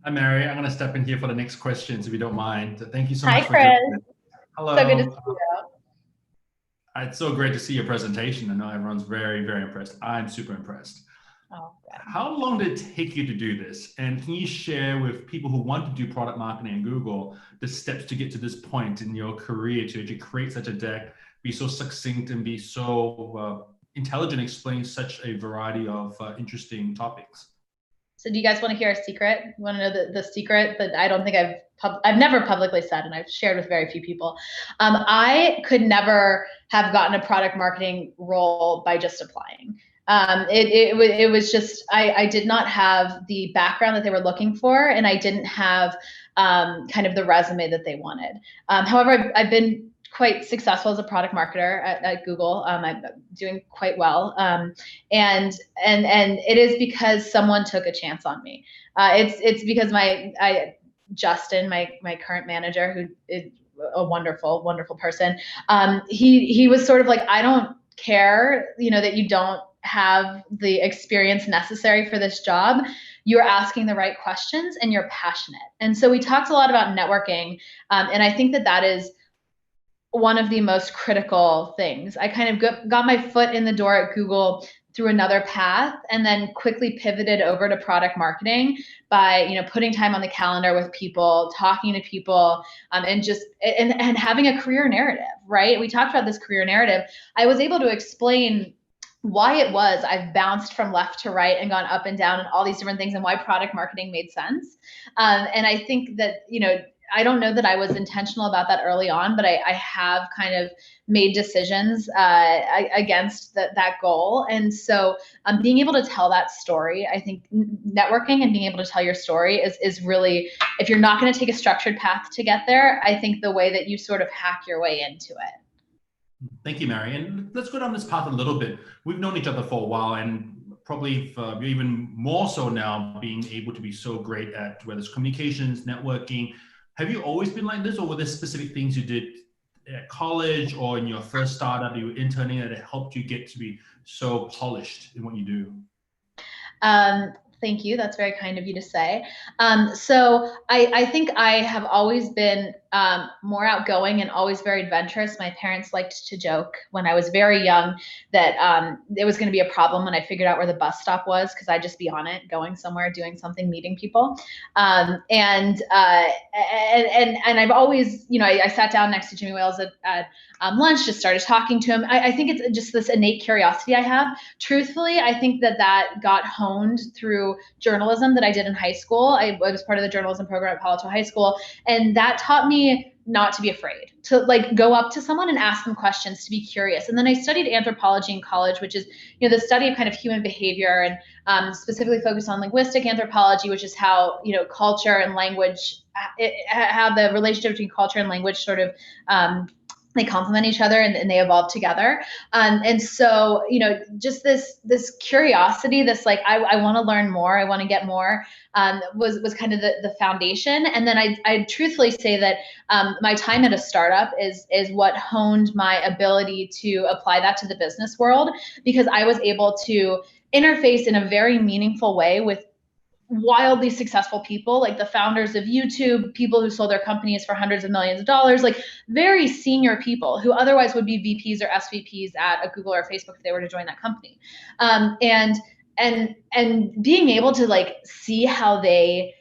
Speaker 3: Hi, Mary. I'm going to step in here for the next questions, if you don't mind. Thank you so
Speaker 2: Hi,
Speaker 3: much for joining.
Speaker 2: Chris.
Speaker 3: Hello.
Speaker 2: So good to see you.
Speaker 3: It's so great to see your presentation. I know everyone's very, very impressed. I'm super impressed.
Speaker 2: Oh, good.
Speaker 3: How long did it take you to do this? And can you share with people who want to do product marketing in Google the steps to get to this point in your career to create such a deck, be so succinct, and be so intelligent, explaining such a variety of interesting topics?
Speaker 2: So do you guys want to hear a secret? You want to know the secret that I don't think I've never publicly said, and I've shared with very few people? I could never have gotten a product marketing role by just applying. It was just, I did not have the background that they were looking for, and I didn't have kind of the resume that they wanted. However, I've been quite successful as a product marketer at Google. I'm doing quite well, and it is because someone took a chance on me. It's because Justin, my current manager, who is a wonderful, wonderful person, he was sort of like, I don't care, that you don't have the experience necessary for this job. You're asking the right questions and you're passionate. And so we talked a lot about networking, and I think that is one of the most critical things. I kind of got my foot in the door at Google through another path, and then quickly pivoted over to product marketing by putting time on the calendar with people, talking to people, and having a career narrative. Right? We talked about this career narrative. I was able to explain why it was I've bounced from left to right and gone up and down and all these different things, and why product marketing made sense. And I think that I don't know that I was intentional about that early on, but I have kind of made decisions against that goal. And so being able to tell that story, I think networking and being able to tell your story is really, if you're not going to take a structured path to get there, I think the way that you sort of hack your way into it.
Speaker 3: Thank you, Mary. And let's go down this path a little bit. We've known each other for a while, and probably even more so now, being able to be so great at whether it's communications, networking. Have you always been like this, or were there specific things you did at college or in your first startup you were interning that helped you get to be so polished in what you do?
Speaker 2: Thank you. That's very kind of you to say. So I think I have always been more outgoing and always very adventurous. My parents liked to joke when I was very young that it was going to be a problem when I figured out where the bus stop was, because I'd just be on it, going somewhere, doing something, meeting people. And I've always, I sat down next to Jimmy Wales at lunch, just started talking to him. I think it's just this innate curiosity I have. Truthfully, I think that got honed through journalism that I did in high school. I was part of the journalism program at Palo Alto High School, and that taught me not to be afraid, to like go up to someone and ask them questions, to be curious. And then I studied anthropology in college, which is the study of kind of human behavior, and specifically focused on linguistic anthropology, which is how culture and language, how the relationship between culture and language sort of they complement each other and they evolve together. And so, just this curiosity, this like, I want to learn more, I want to get more, was kind of the foundation. And then I truthfully say that my time at a startup is what honed my ability to apply that to the business world, because I was able to interface in a very meaningful way with wildly successful people, like the founders of YouTube, people who sold their companies for hundreds of millions of dollars, like very senior people who otherwise would be VPs or SVPs at a Google or Facebook if they were to join that company. And being able to like see how they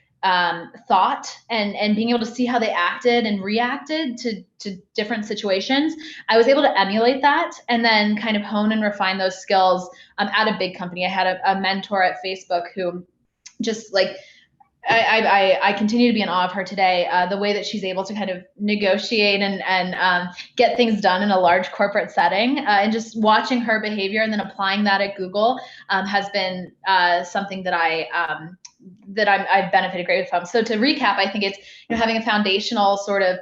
Speaker 2: thought and being able to see how they acted and reacted to different situations, I was able to emulate that and then kind of hone and refine those skills at a big company. I had a mentor at Facebook who just like, I continue to be in awe of her today. The way that she's able to kind of negotiate and get things done in a large corporate setting, and just watching her behavior and then applying that at Google has been something that I've benefited greatly from. So to recap, I think it's having a foundational sort of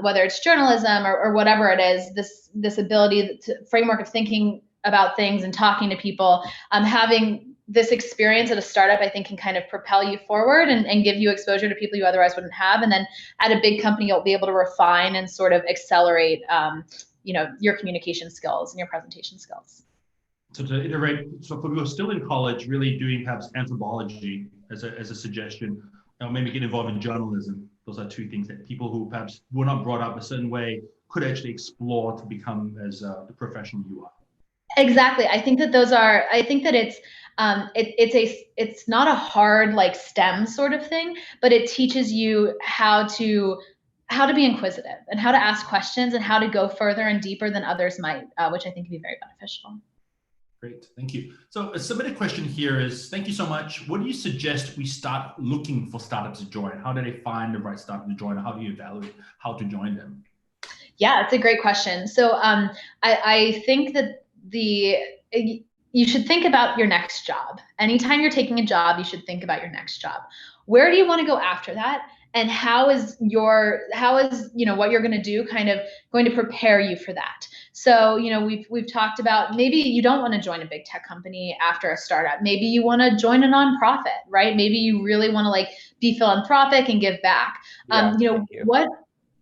Speaker 2: whether it's journalism or whatever it is, this ability framework of thinking about things and talking to people, having this experience at a startup, I think, can kind of propel you forward and give you exposure to people you otherwise wouldn't have. And then at a big company, you'll be able to refine and sort of accelerate, your communication skills and your presentation skills.
Speaker 3: So to iterate, so for people who are still in college, really doing perhaps anthropology as a suggestion, or maybe get involved in journalism. Those are two things that people who perhaps were not brought up a certain way could actually explore to become as the professional you are.
Speaker 2: Exactly. I think that it's not a hard like STEM sort of thing, but it teaches you how to be inquisitive and how to ask questions and how to go further and deeper than others might, which I think can be very beneficial.
Speaker 3: Great, thank you. So a submitted question here is, thank you so much. What do you suggest we start looking for startups to join? How do they find the right startup to join? How do you evaluate how to join them?
Speaker 2: Yeah, it's a great question. So I think that you should think about your next job. Anytime you're taking a job, you should think about your next job. Where do you want to go after that? And how is what you're going to do kind of going to prepare you for that? So, we've talked about maybe you don't want to join a big tech company after a startup. Maybe you want to join a nonprofit, right? Maybe you really want to like be philanthropic and give back.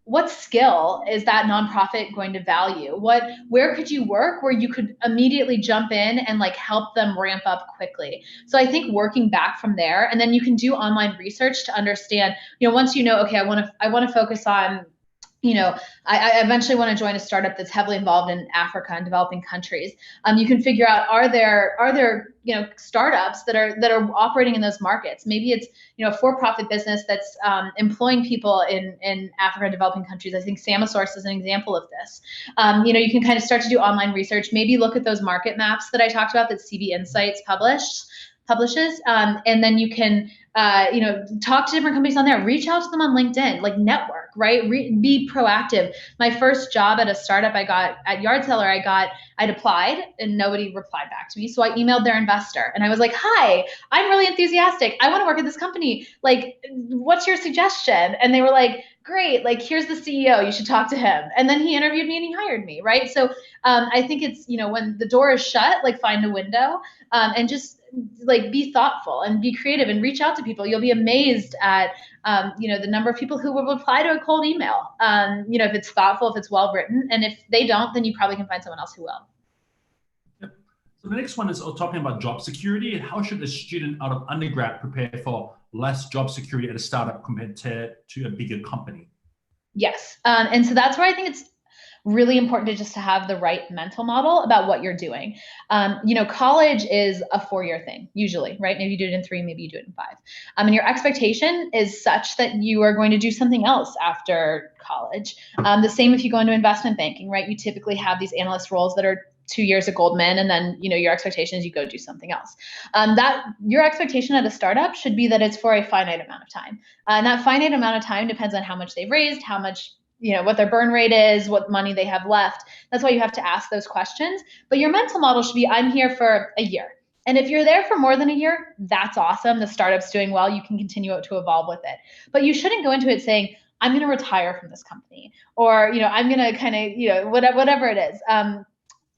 Speaker 2: What skill is that nonprofit going to value? Where could you work where you could immediately jump in and like help them ramp up quickly? So I think working back from there, and then you can do online research to understand, once okay, I want to focus on, I eventually want to join a startup that's heavily involved in Africa and developing countries. You can figure out, are there startups that are operating in those markets? Maybe it's a for-profit business that's employing people in Africa and developing countries. I think Samasource is an example of this. You can kind of start to do online research. Maybe look at those market maps that I talked about that CB Insights publishes, and then you can talk to different companies on there, reach out to them on LinkedIn, like network, right? Be proactive. My first job at a startup I got at Yardseller, I'd applied and nobody replied back to me. So I emailed their investor and I was like, hi, I'm really enthusiastic. I want to work at this company. Like, what's your suggestion? And they were like, great, like here's the CEO, you should talk to him. And then he interviewed me and he hired me, right? So I think it's, when the door is shut, like find a window and just like be thoughtful and be creative and reach out to people. You'll be amazed at the number of people who will reply to a cold email. If it's thoughtful, if it's well written, and if they don't, then you probably can find someone else who will.
Speaker 3: Yep. So the next one is talking about job security and how should a student out of undergrad prepare for less job security at a startup compared to a bigger company?
Speaker 2: Yes, and so that's where I think it's really important to have the right mental model about what you're doing. College is a 4-year thing, usually, right? Maybe you do it in 3, maybe you do it in 5. And your expectation is such that you are going to do something else after college. The same if you go into investment banking, right? You typically have these analyst roles that are 2 years at Goldman, and then your expectation is you go do something else. That your expectation at a startup should be that it's for a finite amount of time. And that finite amount of time depends on how much they've raised, how much what their burn rate is, what money they have left. That's why you have to ask those questions. But your mental model should be, I'm here for a year. And if you're there for more than a year, that's awesome. The startup's doing well. You can continue to evolve with it. But you shouldn't go into it saying, I'm going to retire from this company, or, I'm going to kind of, whatever it is.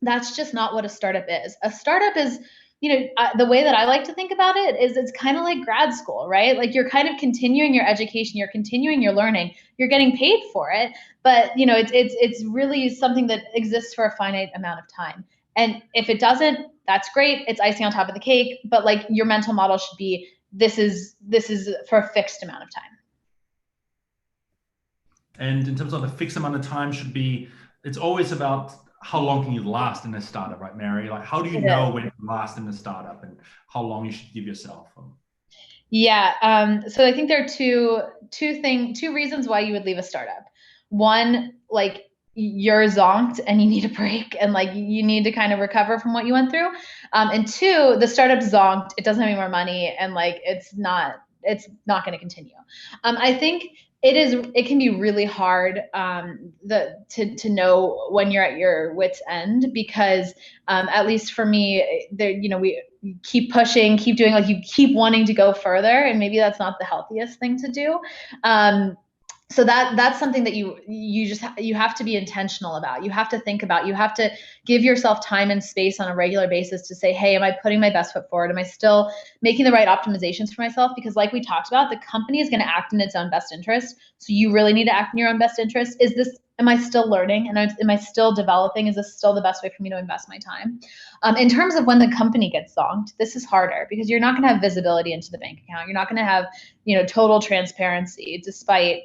Speaker 2: That's just not what a startup is. A startup is, the way that I like to think about it is it's kind of like grad school, right? Like you're kind of continuing your education, you're continuing your learning, you're getting paid for it, but it's really something that exists for a finite amount of time. And if it doesn't, that's great. It's icing on top of the cake. But like your mental model should be, this is for a fixed amount of time.
Speaker 3: And in terms of the fixed amount of time should be, it's always about how long can you last in a startup, right, Mary? Like, how do you know when you last in a startup and how long you should give yourself?
Speaker 2: Yeah. So I think there are two reasons why you would leave a startup. One, like you're zonked and you need a break and like you need to kind of recover from what you went through. And two, the startup's zonked, it doesn't have any more money, and like it's not going to continue. I think it can be really hard to know when you're at your wit's end, because at least for me, we keep pushing, keep doing, like you keep wanting to go further, and maybe that's not the healthiest thing to do. So that's something that you have to be intentional about. You have to think about. You have to give yourself time and space on a regular basis to say, hey, am I putting my best foot forward? Am I still making the right optimizations for myself? Because like we talked about, the company is going to act in its own best interest. So you really need to act in your own best interest. Am I still learning? And am I still developing? Is this still the best way for me to invest my time? In terms of when the company gets zonked, this is harder because you're not going to have visibility into the bank account. You're not going to have, total transparency, despite,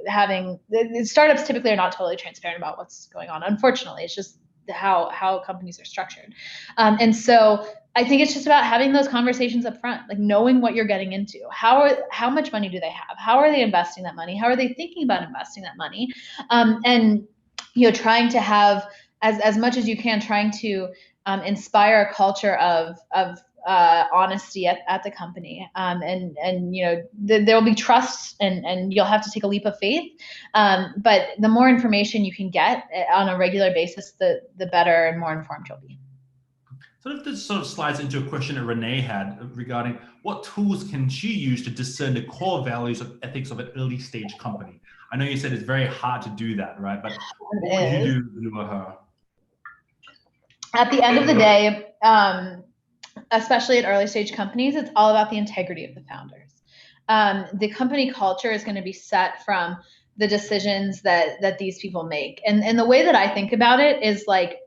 Speaker 2: having startups typically are not totally transparent about what's going on. Unfortunately, it's just how companies are structured. And so I think it's just about having those conversations up front, like knowing what you're getting into. How much money do they have? How are they investing that money? How are they thinking about investing that money? And trying to have as much as you can, trying to inspire a culture of honesty at the company. And there will be trust, and you'll have to take a leap of faith. But the more information you can get on a regular basis, the better and more informed you'll be.
Speaker 3: So this sort of slides into a question that Renee had regarding what tools can she use to discern the core values of ethics of an early stage company. I know you said it's very hard to do that, right? But what would you do with her?
Speaker 2: At the end of the day, especially at early stage companies, it's all about the integrity of the founders. The company culture is going to be set from the decisions that these people make. And the way that I think about it is like,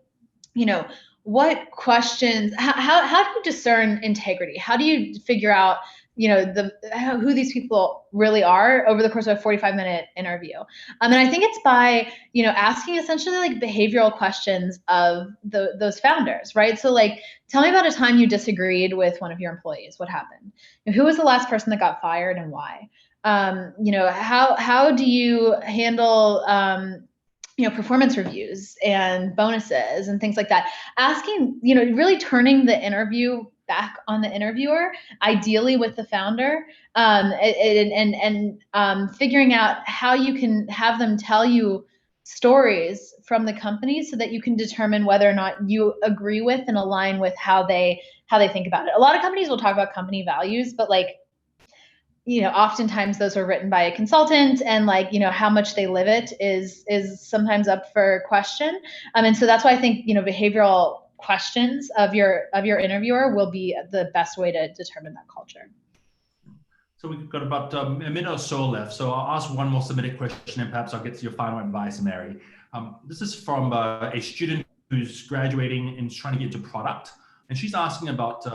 Speaker 2: what questions, how do you discern integrity? How do you figure out, who these people really are over the course of a 45-minute interview? And I think it's by, asking essentially like behavioral questions of those founders, right? So like, tell me about a time you disagreed with one of your employees. What happened? Who was the last person that got fired and why? How do you handle, performance reviews and bonuses and things like that? Asking, really turning the interview back on the interviewer, ideally with the founder, and figuring out how you can have them tell you stories from the company so that you can determine whether or not you agree with and align with how they think about it. A lot of companies will talk about company values, but like, oftentimes those are written by a consultant, and like, how much they live it is sometimes up for question. And so that's why I think, behavioral questions of your interviewer will be the best way to determine that culture.
Speaker 3: So we've got about a minute or so left. So I'll ask one more submitted question, and perhaps I'll get to your final advice, Mary. This is from a student who's graduating and is trying to get into product. And she's asking about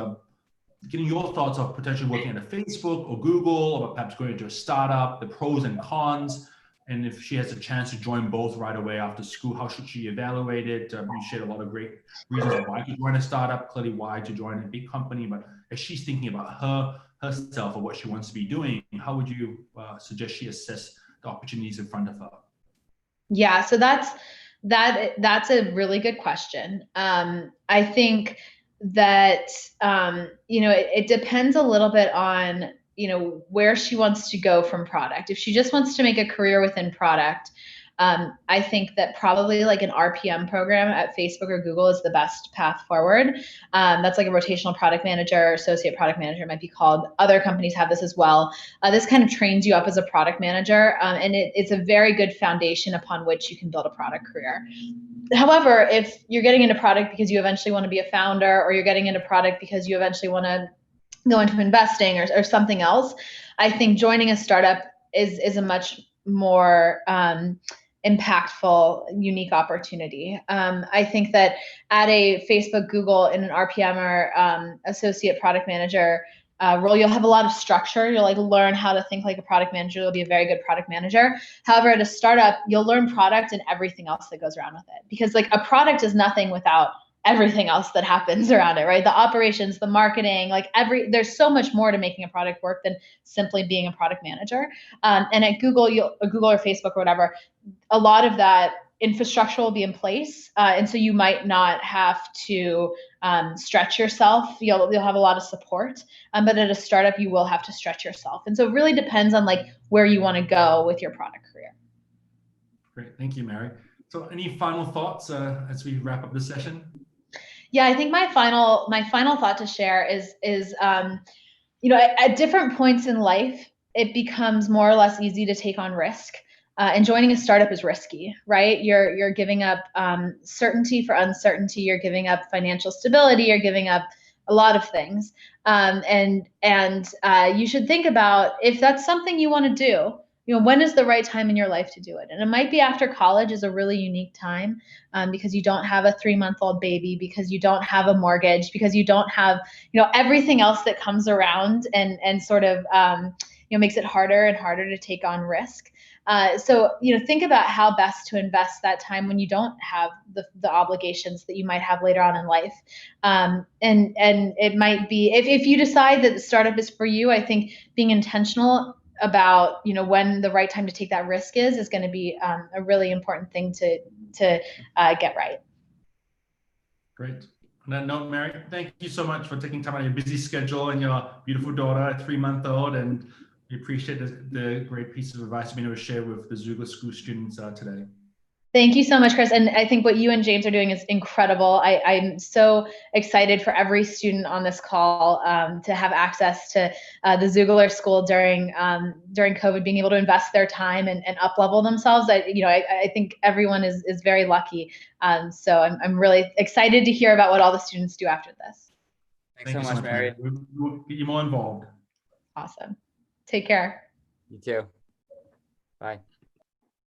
Speaker 3: getting your thoughts of potentially working at a Facebook or Google, or perhaps going into a startup, the pros and cons, and if she has a chance to join both right away after school, how should she evaluate it? You shared a lot of great reasons why to join a startup, clearly why to join a big company, but as she's thinking about herself or what she wants to be doing, how would you suggest she assess the opportunities in front of her?
Speaker 2: Yeah, so that's a really good question. I think that it depends a little bit on where she wants to go from product. If she just wants to make a career within product, I think that probably like an RPM program at Facebook or Google is the best path forward. That's like a rotational product manager, associate product manager, it might be called. Other companies have this as well. This kind of trains you up as a product manager, and it's a very good foundation upon which you can build a product career. However, if you're getting into product because you eventually want to be a founder, or you're getting into product because you eventually want to go into investing or something else, I think joining a startup is a much more impactful, unique opportunity. I think that at a Facebook, Google, in an RPM or associate product manager role, you'll have a lot of structure. You'll like learn how to think like a product manager. You'll be a very good product manager. However, at a startup, you'll learn product and everything else that goes around with it, because like a product is nothing without everything else that happens around it, right? The operations, the marketing, like there's so much more to making a product work than simply being a product manager. And at Google, Google or Facebook or whatever, a lot of that infrastructure will be in place, and so you might not have to stretch yourself. You'll have a lot of support, but at a startup, you will have to stretch yourself. And so it really depends on like where you want to go with your product career.
Speaker 3: Great, thank you, Mary. So, any final thoughts as we wrap up this session?
Speaker 2: Yeah, I think my final thought to share is at different points in life, it becomes more or less easy to take on risk. And joining a startup is risky, right? You're giving up certainty for uncertainty. You're giving up financial stability. You're giving up a lot of things. And you should think about if that's something you want to do. When is the right time in your life to do it? And it might be after college is a really unique time, because you don't have a 3-month-old baby, because you don't have a mortgage, because you don't have, everything else that comes around and sort of, makes it harder and harder to take on risk. So think about how best to invest that time when you don't have the obligations that you might have later on in life. And it might be, if you decide that the startup is for you, I think being intentional about when the right time to take that risk is going to be a really important thing to get right.
Speaker 3: Great. On that note, Mary, thank you so much for taking time out of your busy schedule and your beautiful daughter, 3-month-old, and we appreciate the great piece of advice you've been able to share with the Xoogler School students today.
Speaker 2: Thank you so much, Chris. And I think what you and James are doing is incredible. I'm so excited for every student on this call to have access to the Xoogler School during COVID, being able to invest their time and up-level themselves. I think everyone is very lucky. So I'm really excited to hear about what all the students do after this.
Speaker 1: Thanks so much, Mary.
Speaker 3: We'll get you more involved.
Speaker 2: Awesome. Take care.
Speaker 1: You too. Bye.